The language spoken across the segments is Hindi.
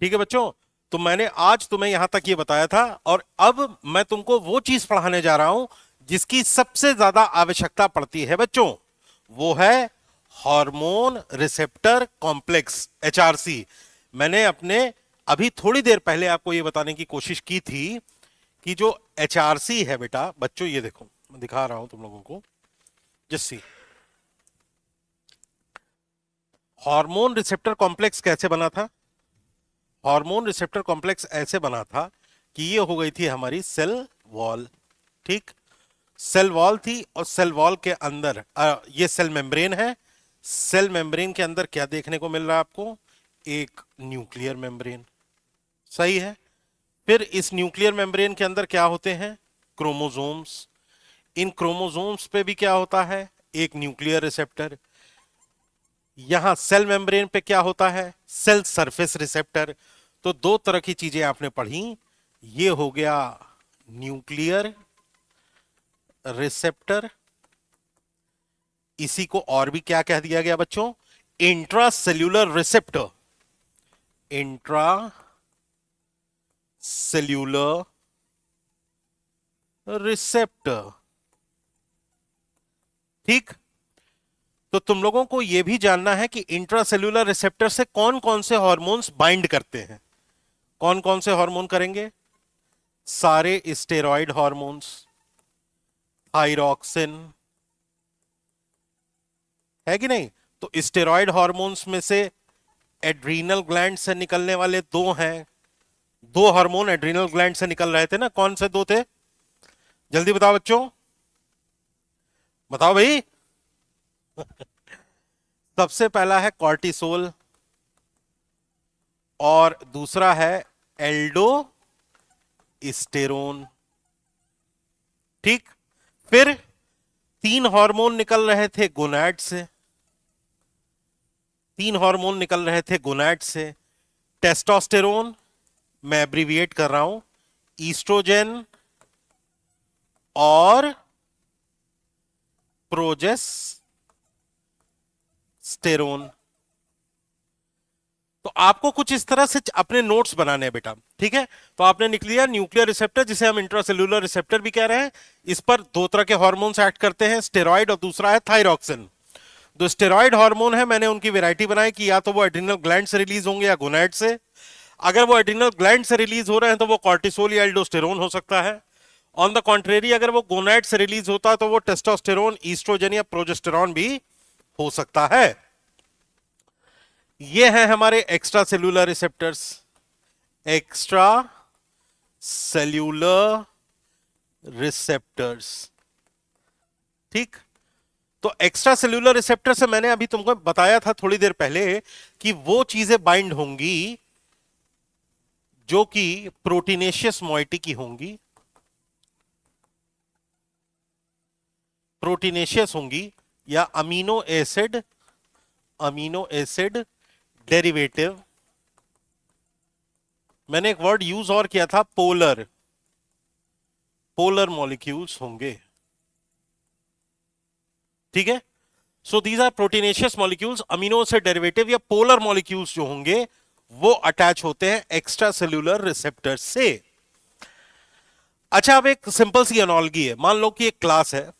ठीक है बच्चों, तो मैंने आज तुम्हें यहां तक ये बताया था, और अब मैं तुमको वो चीज पढ़ाने जा रहा हूं जिसकी सबसे ज्यादा आवश्यकता पड़ती है बच्चों। वो है हार्मोन रिसेप्टर कॉम्प्लेक्स, एचआरसी। मैंने अपने अभी थोड़ी देर पहले आपको ये बताने की कोशिश की थी कि जो एचआरसी है बेटा बच्चों, ये देखो मैं दिखा रहा हूं तुम लोगों को। जस्सी, हार्मोन रिसेप्टर कॉम्प्लेक्स कैसे बना था? हार्मोन रिसेप्टर कॉम्प्लेक्स ऐसे बना था कि ये हो गई थी हमारी सेल वॉल। ठीक, सेल वॉल थी, और सेल वॉल के अंदर ये सेल मेम्ब्रेन है। सेल मेम्ब्रेन के अंदर क्या देखने को मिल रहा है आपको? एक न्यूक्लियर मेम्ब्रेन। सही है। फिर इस न्यूक्लियर मेम्ब्रेन के अंदर क्या होते हैं? क्रोमोसोम्स। इन क्रोमोसोम्स पे भी क्या होता है? एक न्यूक्लियर रिसेप्टर। यहां सेल मेम्ब्रेन पे क्या होता है? Cell surface receptor. तो दो तरह की चीजें आपने पढ़ी। ये हो गया न्यूक्लियर रिसेप्टर, इसी को और भी क्या कह दिया गया बच्चों? Intra cellular receptor. Intra cellular receptor. ठीक, तो तुम लोगों को यह भी जानना है कि इंट्रासेल्यूलर रिसेप्टर से कौन कौन से हार्मोन्स बाइंड करते हैं। कौन कौन से हार्मोन करेंगे? सारे स्टेरॉइड हार्मोन्स, थायरॉक्सिन, है कि नहीं? तो स्टेरॉइड हार्मोन्स में से एड्रीनल ग्लैंड से निकलने वाले दो हैं। दो हार्मोन एड्रीनल ग्लैंड से निकल रहे थे ना, कौन से दो थे? जल्दी बताओ बच्चों, बताओ भाई। सबसे पहला है कॉर्टिसोल, और दूसरा है एल्डोस्टेरोन। ठीक, फिर तीन हार्मोन निकल रहे थे गोनैड से। तीन हार्मोन निकल रहे थे गोनैड से। टेस्टोस्टेरोन, मैं एब्रीविएट कर रहा हूं, ईस्ट्रोजेन और प्रोजेस्टेरोन। तो आपको कुछ इस तरह से अपने नोट्स बनाने हैं बेटा। ठीक है, तो आपने लिख लिया न्यूक्लियर रिसेप्टर, जिसे हम इंट्रासेल्यूलर रिसेप्टर भी कह रहे हैं। इस पर दो तरह के हार्मोन्स एक्ट करते हैं, स्टेरॉइड और दूसरा है थायरॉक्सिन। जो स्टेरॉइड हार्मोन है, मैंने उनकी वैरायटी बनाई कि या तो वो एड्रिनल ग्लैंड से रिलीज होंगे या गोनैड से। अगर वो एड्रिनल ग्लैंड से रिलीज हो रहे हैं तो वो कॉर्टिसोल या एल्डोस्टेरोन हो सकता है। ऑन द कॉन्ट्रेरी, अगर वो गोनैड से रिलीज होता है तो वो टेस्टोस्टेरोन, ईस्ट्रोजन या प्रोजेस्टेरॉन भी हो सकता है। ये हैं हमारे extra cellular receptors. Extra cellular receptors. ठीक, तो एक्स्ट्रा सेल्यूलर रिसेप्टर से मैंने अभी तुमको बताया था थोड़ी देर पहले कि वो चीजें बाइंड होंगी जो कि प्रोटीनेशियस मॉइटी की होंगी। प्रोटीनेशियस होंगी, या अमीनो एसिड डेरिवेटिव। मैंने एक वर्ड यूज और किया था, पोलर। पोलर मॉलिक्यूल्स होंगे। ठीक है, so these are proteinaceous molecules. Amino acid derivative या पोलर मॉलिक्यूल्स जो होंगे वो अटैच होते हैं एक्स्ट्रा सेल्यूलर रिसेप्टर से। अच्छा, अब एक सिंपल सी एनालॉजी है। मान लो कि एक क्लास है,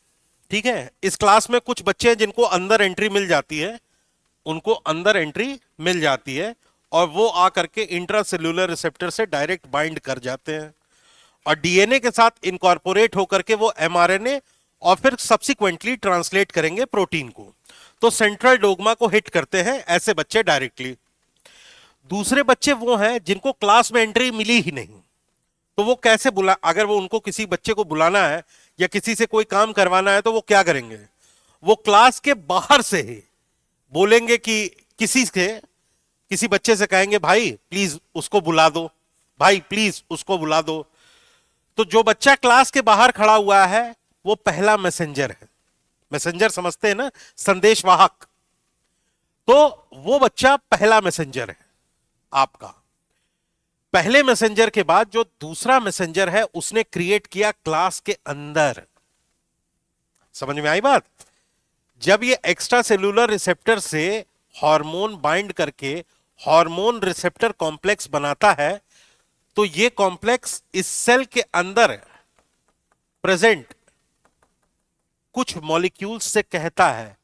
ठीक है, इस क्लास में कुछ बच्चे हैं जिनको अंदर एंट्री मिल जाती है, उनको अंदर एंट्री मिल जाती है, और वो आकर के इंट्रासेल्यूलर रिसेप्टर से डायरेक्ट बाइंड कर जाते हैं, और डीएनए के साथ इनकॉर्पोरेट होकर के वो एमआरएनए और फिर सब्सिक्वेंटली ट्रांसलेट करेंगे प्रोटीन को। तो सेंट्रल डोग्मा को हिट करते हैं ऐसे बच्चे डायरेक्टली। दूसरे बच्चे वो हैं जिनको क्लास में एंट्री मिली ही नहीं, तो वो कैसे बुला, अगर वो उनको किसी बच्चे को बुलाना है या किसी से कोई काम करवाना है तो वो क्या करेंगे? वो क्लास के बाहर से ही बोलेंगे कि किसी बच्चे से कहेंगे, भाई प्लीज उसको बुला दो, भाई प्लीज उसको बुला दो। तो जो बच्चा क्लास के बाहर खड़ा हुआ है वो पहला मैसेंजर है। मैसेंजर समझते हैं ना, संदेशवाहक। तो वो बच्चा पहला मैसेंजर है आपका। पहले मैसेंजर के बाद जो दूसरा मैसेंजर है उसने क्रिएट किया क्लास के अंदर। समझ में आई बात? जब ये एक्स्ट्रा सेल्यूलर रिसेप्टर से हार्मोन बाइंड करके हार्मोन रिसेप्टर कॉम्प्लेक्स बनाता है, तो ये कॉम्प्लेक्स इस सेल के अंदर प्रेजेंट कुछ मॉलिक्यूल्स से कहता है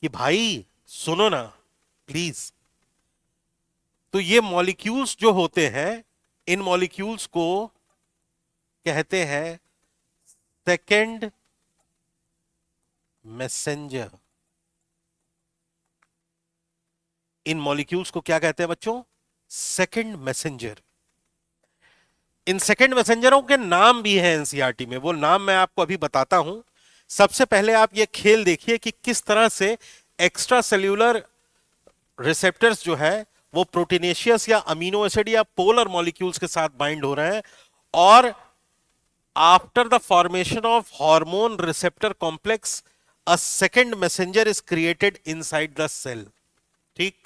कि भाई सुनो ना प्लीज। तो ये मॉलिक्यूल्स जो होते हैं, इन मॉलिक्यूल्स को कहते हैं सेकेंड मैसेंजर। इन मॉलिक्यूल्स को क्या कहते हैं बच्चों? Second messenger. इन सेकेंड मैसेंजरों के नाम भी हैं एनसीईआरटी में, वो नाम मैं आपको अभी बताता हूं। सबसे पहले आप ये खेल देखिए कि किस तरह से एक्स्ट्रा सेल्यूलर रिसेप्टर्स जो है वो प्रोटीनेशियस या अमीनो एसिड या पोलर मॉलिक्यूल्स के साथ बाइंड हो रहे हैं, और after the formation of hormone receptor complex a second messenger is created inside the cell. ठीक।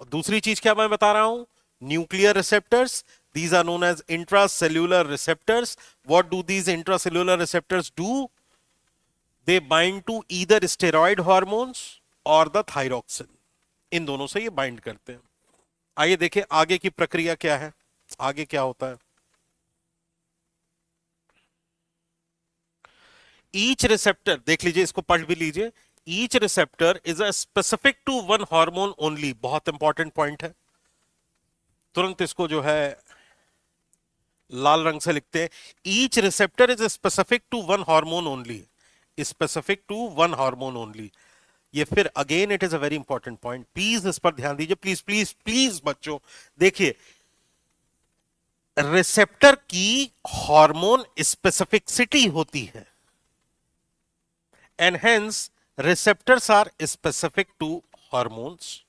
और दूसरी चीज क्या मैं बता रहा हूं? Nuclear receptors, these are known as intracellular receptors. What do these intracellular receptors do? They bind to either steroid hormones or the thyroxine. इन दोनों से ये बाइंड करते हैं। आइए देखें आगे की प्रक्रिया क्या है, आगे क्या होता है। ईच रिसेप्टर, देख लीजिए, इसको पढ़ भी लीजिए। Each receptor is a specific to one hormone only. बहुत इंपॉर्टेंट पॉइंट है, तुरंत इसको जो है लाल रंग से लिखते हैं। Each receptor is specific to one hormone only. Specific to one hormone only. ये फिर again it is a very important point, please इस पर ध्यान दीजिए, प्लीज प्लीज प्लीज बच्चों। देखिए, रिसेप्टर की हार्मोन स्पेसिफिसिटी होती है, and hence receptors are specific to hormones.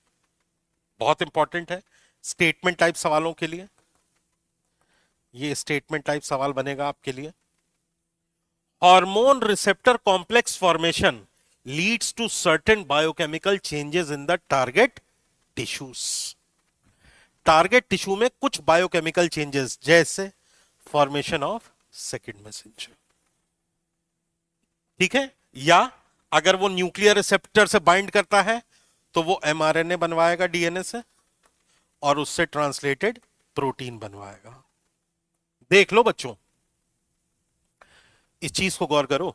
बहुत इंपॉर्टेंट है स्टेटमेंट टाइप सवालों के लिए, ये स्टेटमेंट टाइप सवाल बनेगा आपके लिए। Hormone receptor complex formation leads to certain biochemical changes in the target tissues. Target tissue में कुछ बायोकेमिकल चेंजेस, जैसे फॉर्मेशन ऑफ सेकेंड मैसेंजर। ठीक है। या अगर वो न्यूक्लियर रिसेप्टर से बाइंड करता है तो वो एमआरएनए बनवाएगा डीएनए से, और उससे ट्रांसलेटेड प्रोटीन बनवाएगा। देख लो बच्चों, इस चीज को गौर करो।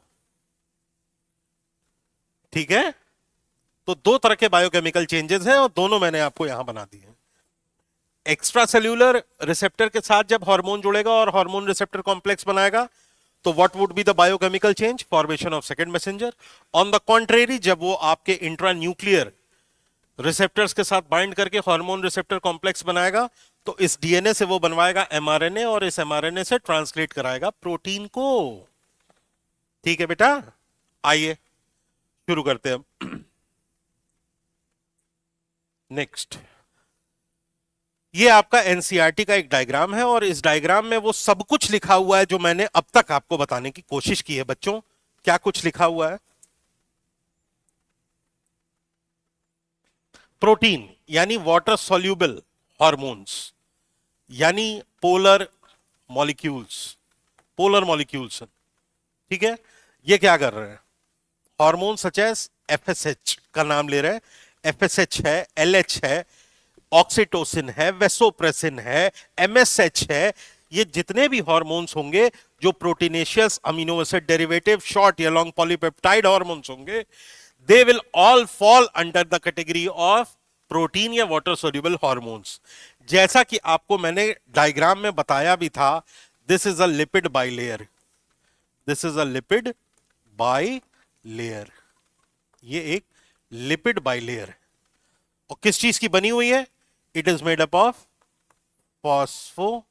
ठीक है। तो दो तरह के बायोकेमिकल चेंजेस हैं, और दोनों मैंने आपको यहां बना दिए हैं। एक्स्ट्रा सेल्यूलर रिसेप्टर के साथ जब हार्मोन जुड़ेगा और हार्मोन रिसेप्टर कॉम्प्लेक्स बनाएगा, तो what would be the biochemical change? Formation of second messenger. On the contrary, जब वो आपके इंट्रा न्यूक्लियर रिसेप्टर्स के साथ बाइंड करके हार्मोन रिसेप्टर कॉम्प्लेक्स बनाएगा, तो इस डीएनए से वो बनवाएगा एमआरएनए, और इस एमआरएनए से ट्रांसलेट कराएगा प्रोटीन को। ठीक है बेटा, आइए शुरू करते हैं। नेक्स्ट, ये आपका एनसीईआरटी का एक डायग्राम है, और इस डायग्राम में वो सब कुछ लिखा हुआ है जो मैंने अब तक आपको बताने की कोशिश की है बच्चों। क्या कुछ लिखा हुआ है? प्रोटीन यानी वाटर सॉल्यूबल हार्मोन्स, यानी पोलर मॉलिक्यूल्स, पोलर मॉलिक्यूल्स। ठीक है। ये क्या कर रहे हैं? हार्मोन सच एज एफएसएच का नाम ले रहे हैं। एफएसएच है, एलएच है, ऑक्सीटोसिन है, वेसोप्रेसिन है, एमएसएच है। ये जितने भी हार्मोन्स होंगे जो proteinaceous amino acid derivative short या लॉन्ग पॉलीपेप्टाइड हार्मोन्स होंगे, they will all fall under the category of protein या वाटर सोल्यूबल हार्मोन्स। जैसा कि आपको मैंने डायग्राम में बताया भी था, this is a lipid bilayer, this is a lipid bilayer. ये एक लिपिड बाइलेयर है, और किस चीज की बनी हुई है? It is made up of phospholipid.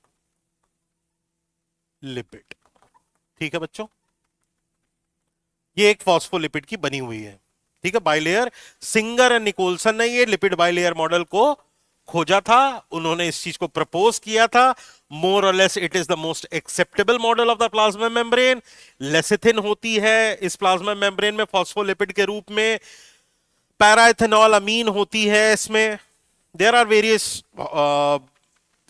ठीक है बच्चों, ये एक फॉस्फोलिपिड की बनी हुई है। ठीक है, बाइलेयर। सिंगर एंड निकोलसन ने ये लिपिड बाइलेयर मॉडल को खोजा था, उन्होंने इस चीज को प्रपोज किया था। मोर और less it is the most acceptable model of the plasma membrane. Lecithin होती है इस प्लाज्मा मेम्ब्रेन में फॉस्फोलिपिड के रूप में, पैराइथेनॉल अमीन होती है इसमें। There are various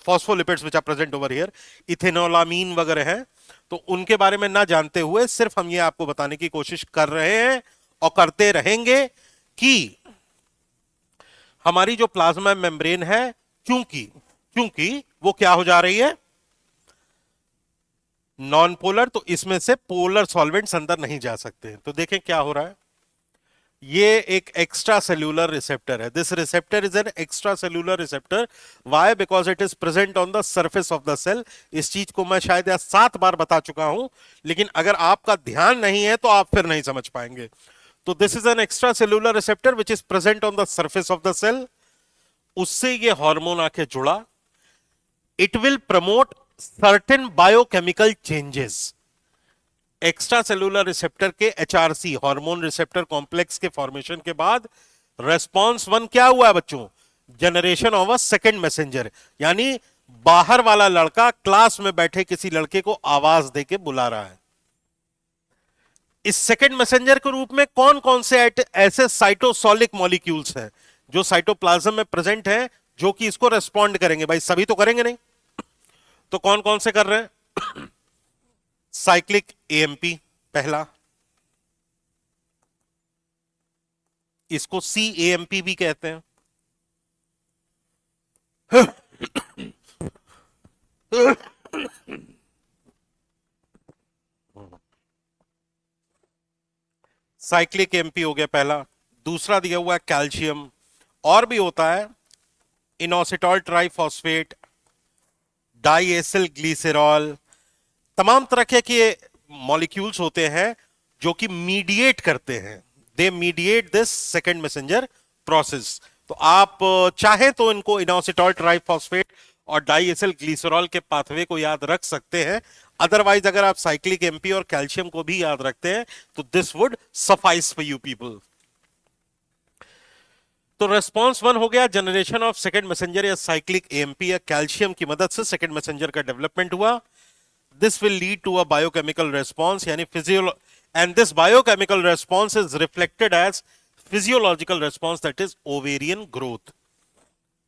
phospholipids which are present over here, ethanolamine वगैरह है। तो उनके बारे में ना जानते हुए सिर्फ हम ये आपको बताने की कोशिश कर रहे हैं और करते रहेंगे कि हमारी जो प्लाज्मा मेम्ब्रेन है, क्योंकि क्योंकि वो क्या हो जा रही है, नॉन पोलर, तो इसमें से पोलर सॉल्वेंट्स अंदर नहीं जा सकते। तो देखें क्या हो रहा है, ये एक एक्स्ट्रा सेल्यूलर रिसेप्टर है। This receptor is an extra cellular receptor. Why? Because it is present on the surface of the cell. इस चीज को मैं शायद 7 बार बता चुका हूं, लेकिन अगर आपका ध्यान नहीं है तो आप फिर नहीं समझ पाएंगे। तो this is an extra cellular receptor which is present on the surface of the cell. उससे ये हार्मोन आके जुड़ा। It will promote certain biochemical changes. Extra cellular receptor के एचआरसी, हार्मोन रिसेप्टर कॉम्प्लेक्स के फॉर्मेशन के बाद रेस्पॉन्स 1 क्या हुआ है बच्चों, generation of a second messenger. यानी बाहर वाला लड़का क्लास में बैठे किसी लड़के को आवाज देके बुला रहा है। इस सेकंड मैसेंजर के रूप में कौन कौन से ऐसे साइटोसोलिक मॉलिक्यूल्स हैं जो साइटोप्लाज्म में प्रेजेंट हैं, जो कि इसको रेस्पॉन्ड करेंगे? भाई सभी तो करेंगे नहीं, तो कौन कौन से कर रहे हैं? साइक्लिक एएमपी पहला, इसको सीएएमपी भी कहते हैं। साइक्लिक एमपी हो गया पहला। दूसरा दिया हुआ है कैल्शियम, और भी होता है इनोसिटॉल ट्राइफॉस्फेट, डाईएसिल ग्लिसरॉल। तमाम तरह के मॉलिक्यूल्स होते हैं जो कि मीडिएट करते हैं, they mediate this second messenger process. तो आप चाहें तो इनको इनोसिटॉल ट्राइफॉस्फेट और डाईएसिल ग्लिसरॉल के पाथवे को याद रख सकते हैं। अदरवाइज अगर आप साइक्लिक एमपी और कैल्शियम को भी याद रखते हैं तो this would suffice for you people. तो रेस्पॉन्स 1 हो गया, जनरेशन ऑफ सेकेंड मैसेंजर या साइक्लिक एएमपी या कैल्शियम की मदद से सेकेंड मैसेंजर का डेवलपमेंट हुआ। This will lead to a biochemical response, यानी and this biochemical response is reflected as physiological response, that is ovarian growth.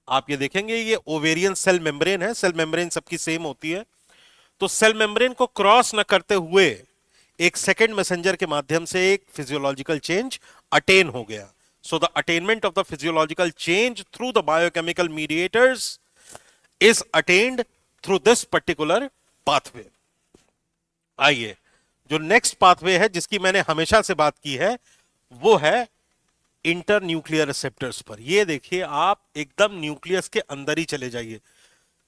आप ये देखेंगे ये ओवेरियन सेल मेम्ब्रेन है, सेल मेम्ब्रेन सबकी सेम होती है। तो सेल मेम्ब्रेन को क्रॉस न करते हुए एक सेकेंड मैसेंजर के माध्यम से एक फिजियोलॉजिकल चेंज अटेन हो गया। So the attainment of the physiological change through the biochemical mediators is attend through this particular pathway. आइए, जो नेक्स्ट पाथवे है जिसकी मैंने हमेशा से बात की है वो है इंटर न्यूक्लियर रिसेप्टर्स पर। ये देखिए, आप एकदम न्यूक्लियस के अंदर ही चले जाइए।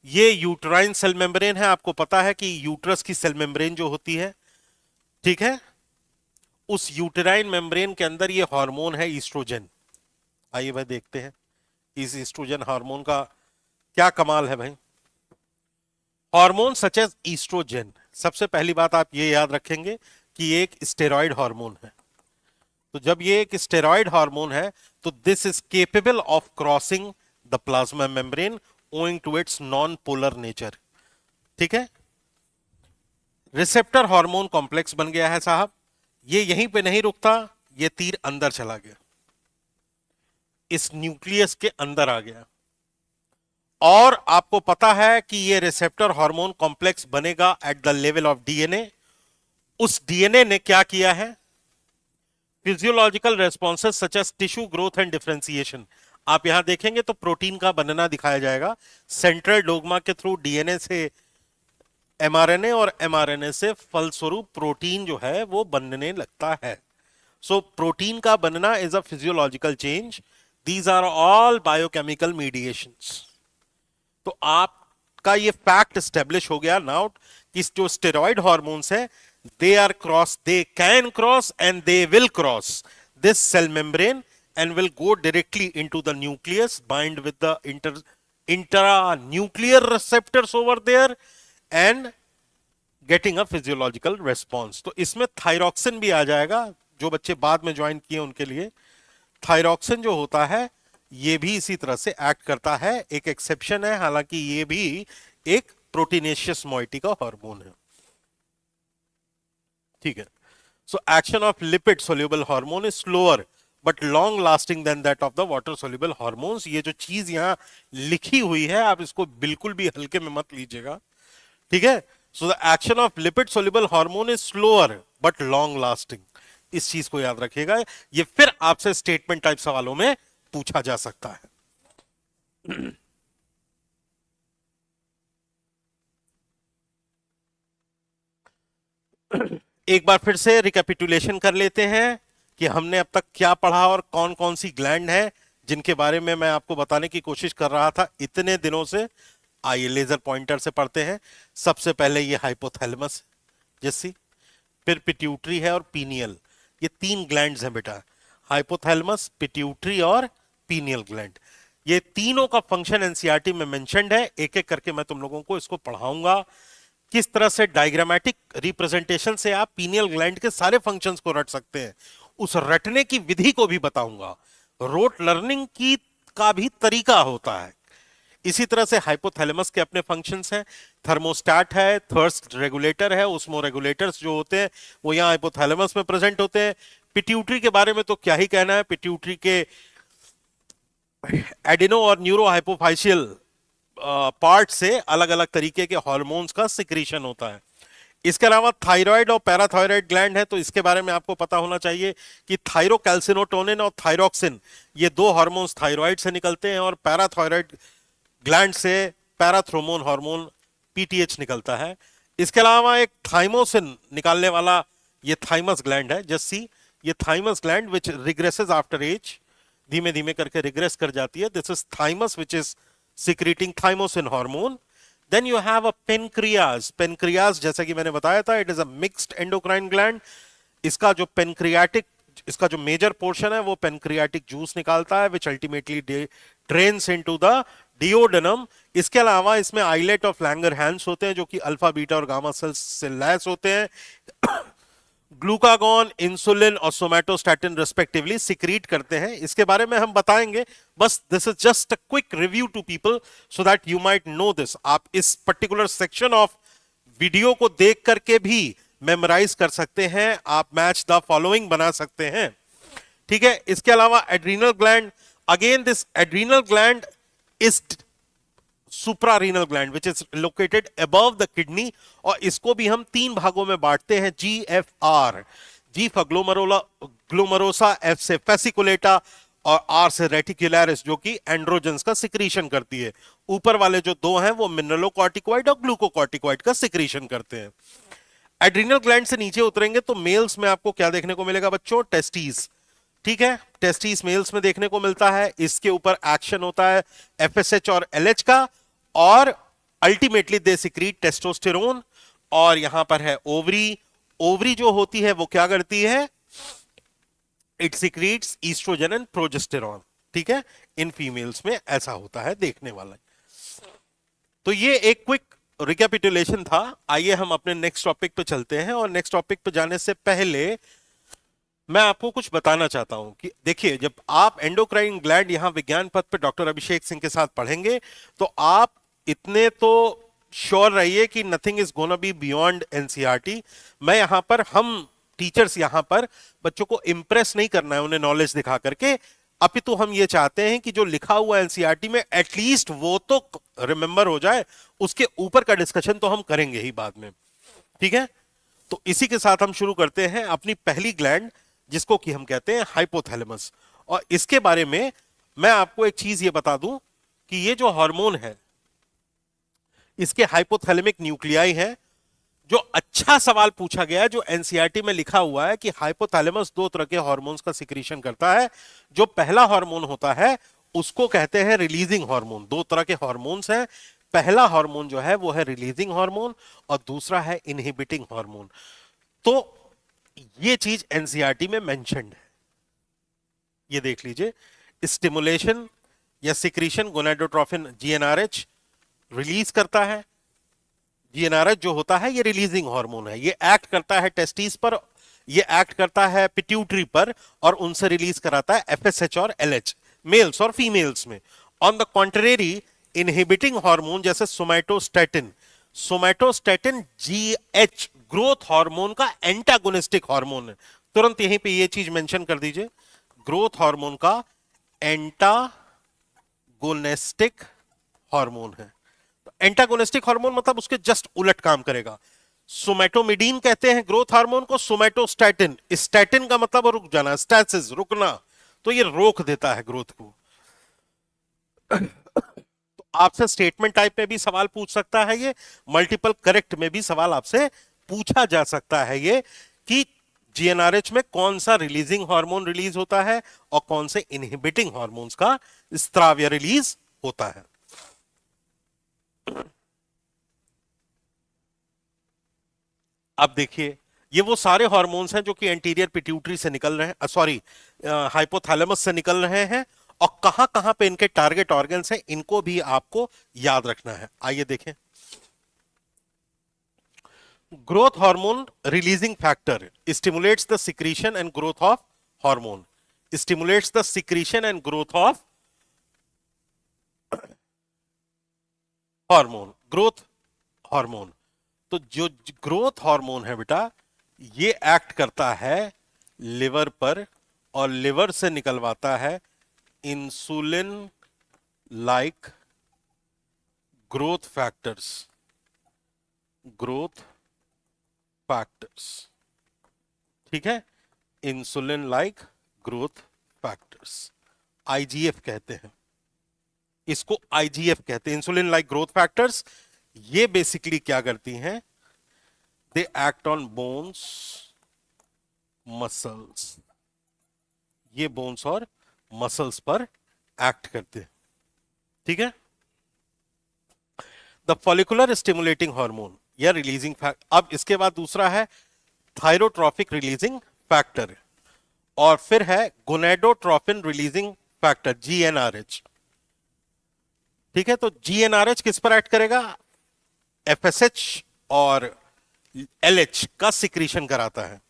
ये यूट्राइन सेल मेम्ब्रेन है। आपको पता है कि यूट्रस की सेल मेम्ब्रेन जो होती है, ठीक है, उस यूटेराइन मेम्ब्रेन के अंदर ये हार्मोन है ईस्ट्रोजन। आइए भाई देखते हैं इस ईस्ट्रोजन हार्मोन का क्या कमाल है भाई। हार्मोन सच एज ईस्ट्रोजन, सबसे पहली बात आप ये याद रखेंगे कि ये एक स्टेरॉइड हार्मोन है। तो जब ये एक स्टेरॉइड हार्मोन है तो this is capable of crossing the plasma membrane owing to its non polar nature. ठीक है, रिसेप्टर हार्मोन कॉम्प्लेक्स बन गया है साहब। ये यहीं पे नहीं रुकता, ये तीर अंदर चला गया, इस न्यूक्लियस के अंदर आ गया। और आपको पता है कि ये रिसेप्टर हार्मोन कॉम्प्लेक्स बनेगा at the level of DNA. उस डीएनए ने क्या किया है, physiological responses such as tissue growth and differentiation. आप यहां देखेंगे तो प्रोटीन का बनना दिखाया जाएगा। सेंट्रल डोग्मा के थ्रू डीएनए से एमआरएनए और एमआरएनए से फलस्वरूप प्रोटीन जो है वो बनने लगता है। सो प्रोटीन का बनना is a physiological change. These are all biochemical mediations. तो आपका ये फैक्ट स्टेब्लिश हो गया नाउ कि जो स्टेरॉइड हार्मोन्स है they are cross, they can cross and they will cross this cell membrane and will go directly into the nucleus, bind with the intranuclear receptors over there and getting a physiological response. तो इसमें थायरॉक्सिन भी आ जाएगा। जो बच्चे बाद में ज्वाइन किए उनके लिए थायरॉक्सिन जो होता है ये भी इसी तरह से एक्ट करता है। एक एक्सेप्शन है, हालांकि ये भी एक प्रोटीनेशियस मॉइटी का हार्मोन है। ठीक है, so action of lipid soluble hormone is slower but long lasting than that of the water soluble hormones. ये जो चीज यहां लिखी हुई है आप इसको बिल्कुल भी हल्के में मत लीजिएगा। ठीक है, so the action of lipid soluble hormone is slower but long lasting. इस चीज को याद रखिएगा, ये फिर आपसे स्टेटमेंट टाइप सवालों में पूछा जा सकता है। एक बार फिर से रिकैपिटुलेशन कर लेते हैं कि हमने अब तक क्या पढ़ा और कौन कौन सी ग्लैंड है जिनके बारे में मैं आपको बताने की कोशिश कर रहा था इतने दिनों से। आइए लेजर पॉइंटर से पढ़ते हैं। सबसे पहले ये हाइपोथैलेमस जैसी, फिर पिट्यूटरी है और पीनियल। ये तीन ग्लैंड्स हैं बेटा, हाइपोथैलेमस, पिट्यूटरी और पीनियल ग्लैंड। ये तीनों का फंक्शन एनसीईआरटी में मेंशन्ड है। एक एक करके मैं तुम लोगों को इसको पढ़ाऊंगा, किस तरह से डायग्रामेटिक रिप्रेजेंटेशन से आप पीनियल ग्लैंड के सारे फंक्शंस को रट सकते हैं, उस रटने की विधि को भी बताऊंगा। रोट लर्निंग की का भी तरीका होता है। इसी तरह से हाइपोथैलेमस के अपने फंक्शंस हैं। थर्मोस्टैट है, थर्स्ट रेगुलेटर है, उसमो रेगुलेटर्स जो होते हैं वो यहाँ हाइपोथैलेमस में प्रेजेंट होते हैं। पिट्यूटरी के बारे में तो क्या ही कहना है, पिट्यूटरी के एडिनो और न्यूरो हाइपोफाइशियल पार्ट से अलग अलग तरीके के हार्मोन्स का सिक्रीशन होता है। इसके अलावा थायराइड और पैराथायराइड ग्लैंड है, तो इसके बारे में आपको पता होना चाहिए कि थायरोकैल्सिनोटोनिन और थायरोक्सिन ये दो हार्मोन्स थायराइड से निकलते हैं, और पैराथायराइड ग्लैंड से पैराथ्रोमोन हार्मोन पीटीएच निकलता है। इसके अलावा एक थाइमोसिन निकालने वाला ये थाइमस ग्लैंड है जस्सी। ये thymus gland which regresses after age, धीमे धीमे करके रिग्रेस कर जाती है। This is thymus which is secreting thymosin hormone. Then you have a pancreas. Pancreas जैसा कि मैंने बताया था, it is a mixed endocrine gland. इसका जो पेनक्रियाटिक, इसका जो मेजर पोर्शन है वो पेनक्रियाटिक जूस निकालता है, which ultimately drains into the duodenum. इसके अलावा इसमें आइलेट ऑफ लैंगरहैंस होते हैं जो कि अल्फा बीटा और गामा सेल्स से लैस होते हैं। ग्लूकागॉन, इंसुलिन और सोमैटोस्टैटिन रिस्पेक्टिवली सिक्रीट करते हैं। इसके बारे में हम बताएंगे, बस this is just a quick review to people so that you might know this. आप इस पर्टिकुलर सेक्शन ऑफ वीडियो को देख करके भी मेमोराइज कर सकते हैं, आप मैच द फॉलोइंग बना सकते हैं, ठीक है। इसके अलावा adrenal gland, again this adrenal gland is suprarenal gland which is located above the kidney, और इसको भी हम तीन भागों में बांटते हैं, GFR, जी फॉर ग्लोमरोसा, F से फेसिकुलेटा और R से रेटिकुलरिस जो कि एंड्रोजन्स का सिक्रीशन करती है। ऊपर वाले जो दो हैं वो मिनरलोकॉर्टिकॉइड और ग्लूकोकॉर्टिकॉइड का सिक्रीशन करते हैं। एड्रीनल ग्लैंड से नीचे उतरेंगे तो मेल्स में आपको क्या देखने को मिलेगा बच्चों, टेस्टीज, ठीक है। टेस्टीज मेल्स में देखने को मिलता है। इसके ऊपर एक्शन होता है FSH और LH का, और अल्टीमेटली दे सिक्रीट टेस्टोस्टेरोन। और यहां पर है ओवरी। ओवरी जो होती है वो क्या करती है, it secretes estrogen and progesterone, ठीक है। इन फीमेल्स में ऐसा होता है देखने वाला। तो ये एक क्विक रिकैपिटुलेशन था। आइए हम अपने नेक्स्ट टॉपिक पे चलते हैं, और नेक्स्ट टॉपिक पे जाने से पहले मैं आपको कुछ बताना चाहता हूं कि देखिए, जब आप एंडोक्राइन ग्लैंड यहां विज्ञान पथ पे डॉक्टर अभिषेक सिंह के साथ पढ़ेंगे तो आप इतने तो श्योर रहिए कि nothing is gonna be beyond NCERT. मैं यहां पर, हम टीचर्स यहां पर बच्चों को इंप्रेस नहीं करना है उन्हें नॉलेज दिखा करके, अपितु हम ये चाहते हैं कि जो लिखा हुआ एनसीईआरटी में एटलीस्ट वो तो रिमेंबर हो जाए, उसके ऊपर का डिस्कशन तो हम करेंगे ही बाद में, ठीक है। तो इसी के साथ हम शुरू करते हैं अपनी पहली ग्लैंड, जिसको कि हम कहते हैं हाइपोथैलेमस। और इसके बारे में मैं आपको एक चीज ये बता दूं कि ये जो हार्मोन है इसके हाइपोथैलेमिक न्यूक्लियाई है। जो अच्छा सवाल पूछा गया है, जो एनसीईआरटी में लिखा हुआ है कि हाइपोथैलेमस दो तरह के हार्मोन्स का सिक्रीशन करता है। जो पहला हार्मोन होता है उसको कहते हैं रिलीजिंग हार्मोन। दो तरह के हार्मोन्स हैं, पहला हार्मोन जो है वो है रिलीजिंग हार्मोन और दूसरा है इनहिबिटिंग हार्मोन। तो ये चीज एनसीईआरटी में मेंशन्ड है, ये देख लीजिए। स्टिमुलेशन या सिक्रीशन गोनाडोट्रोफिन GnRH रिलीज करता है। GnRH जो होता है ये रिलीजिंग हार्मोन है, ये एक्ट करता है टेस्टिस पर, ये एक्ट करता है पिट्यूटरी पर, और उनसे रिलीज कराता है FSH और LH, मेल्स और फीमेल्स में। On the contrary inhibiting hormone जैसे somatostatin, somatostatin GH growth hormone का एंटागोनिस्टिक हार्मोन है। तुरंत यहीं पे ये चीज मेंशन कर दीजिए, ग्रोथ हार्मोन का एंटागोनिस्टिक हार्मोन है। तो एंटागोनिस्टिक हार्मोन मतलब उसके जस्ट उलट काम करेगा। सोमैटोमिडीन कहते हैं ग्रोथ हार्मोन को, सोमैटोस्टैटिन, स्टैटिन का मतलब रुक जाना, स्टैसिस रुकना, तो ये रोक देता है ग्रोथ को। आपसे स्टेटमेंट टाइप में भी सवाल पूछ सकता है ये, मल्टीपल करेक्ट में भी सवाल आपसे पूछा जा सकता है ये, कि जीएनआरएच में कौन सा रिलीजिंग हार्मोन रिलीज होता है और कौन से इनहिबिटिंग हार्मोन्स का स्त्राव या रिलीज होता है। अब देखिए, ये वो सारे हार्मोन्स हैं जो कि एंटीरियर पिट्यूटरी से निकल रहे हैं, सॉरी हाइपोथैलेमस से निकल रहे हैं, और कहां कहां पे इनके टारगेट ऑर्गन्स हैं इनको भी आपको याद रखना है। आइए देखें, growth hormone releasing factor stimulates the secretion and growth of hormone, stimulates the secretion and growth of hormone, growth hormone. तो जो ग्रोथ हार्मोन है बेटा, ये एक्ट करता है लिवर पर, और लिवर से निकलवाता है insulin like growth factors, growth factors, ठीक है, insulin like growth factors, IGF कहते हैं इसको, आईजीएफ कहते हैं, इंसुलिन लाइक ग्रोथ फैक्टर्स। ये बेसिकली क्या करती हैं, they act on bones, muscles, ये बोन्स और मसल्स पर एक्ट करते हैं, ठीक है। द फॉलिकुलर स्टिमुलेटिंग हार्मोन या रिलीजिंग फैक्टर। अब इसके बाद दूसरा है थायरोट्रॉफिक रिलीजिंग फैक्टर, और फिर है गोनेडोट्रोफिन रिलीजिंग फैक्टर, जीएनआरएच, ठीक है। तो जीएनआरएच किस पर एक्ट करेगा, एफएसएच और एलएच का सिक्रीशन कराता है,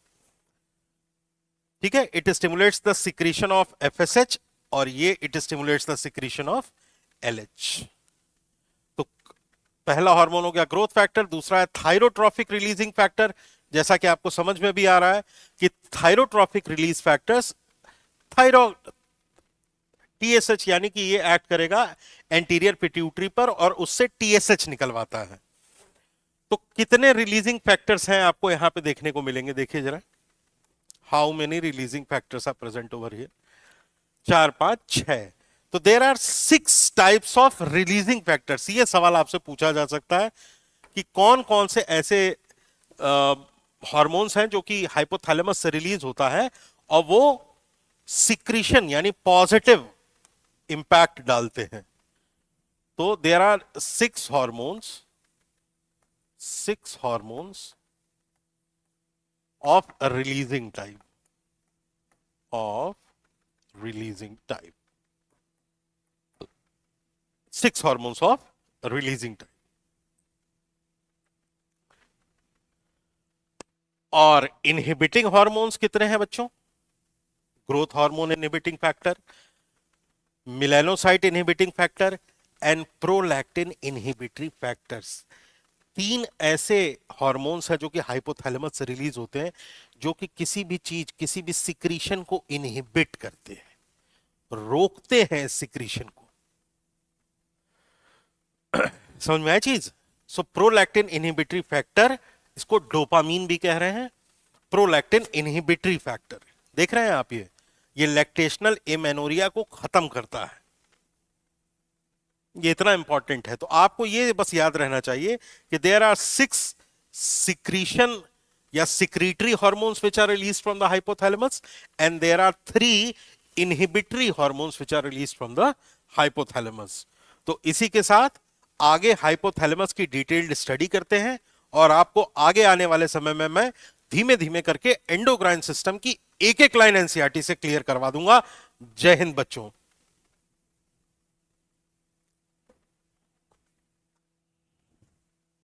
ठीक है। It stimulates the secretion of FSH, और ये it stimulates the secretion of LH. तो पहला हार्मोन हो गया ग्रोथ फैक्टर, दूसरा है थायरोट्रॉफिक रिलीजिंग फैक्टर। जैसा कि आपको समझ में भी आ रहा है कि थायरोट्रॉफिक रिलीज फैक्टर्स, थायरो टीएसएच, यानी कि ये एक्ट करेगा एंटीरियर पिट्यूटरी पर और उससे टीएसएच निकलवाता है। तो कितने रिलीजिंग फैक्टर्स हैं आपको यहां पे देखने को मिलेंगे, देखिए जरा, how many releasing factors are present over here, 4 5 6। तो there are 6 types of releasing factors. ये सवाल आपसे पूछा जा सकता है कि कौन कौन से ऐसे हार्मोन्स हैं जो कि हाइपोथैलेमस से रिलीज होता है और वो सिक्रीशन यानी पॉजिटिव इंपैक्ट डालते हैं। तो there are 6 hormones of a releasing type, of releasing type, 6 hormones of releasing type। और इनहिबिटिंग हार्मोन्स कितने हैं बच्चों, growth hormone inhibiting factor, melanocyte inhibiting factor and prolactin inhibitory factors. 3 ऐसे हार्मोन्स हैं जो कि हाइपोथैलेमस से रिलीज होते हैं, जो कि किसी भी चीज, किसी भी सिक्रीशन को इनहिबिट करते हैं, रोकते हैं सिक्रीशन को। समझ में आया चीज। सो प्रोलैक्टिन इनहिबिटरी फैक्टर, इसको डोपामीन भी कह रहे हैं, प्रोलैक्टिन इनहिबिटरी फैक्टर। देख रहे हैं आप, ये लैक्टेशनल एमेनोरिया को खत्म करता है, ये इतना इंपॉर्टेंट है। तो आपको ये बस याद रहना चाहिए कि देयर आर 6 सिक्रीशन या secretory hormones which are released from the hypothalamus, and there are 3 inhibitory hormones which are released from the hypothalamus. तो इसी के साथ आगे हाइपोथैलेमस की डिटेल्ड स्टडी करते हैं, और आपको आगे आने वाले समय में मैं धीमे धीमे करके एंडोक्राइन सिस्टम की एक एक लाइन एनसीईआरटी से क्लियर करवा दूंगा। जय हिंद बच्चों।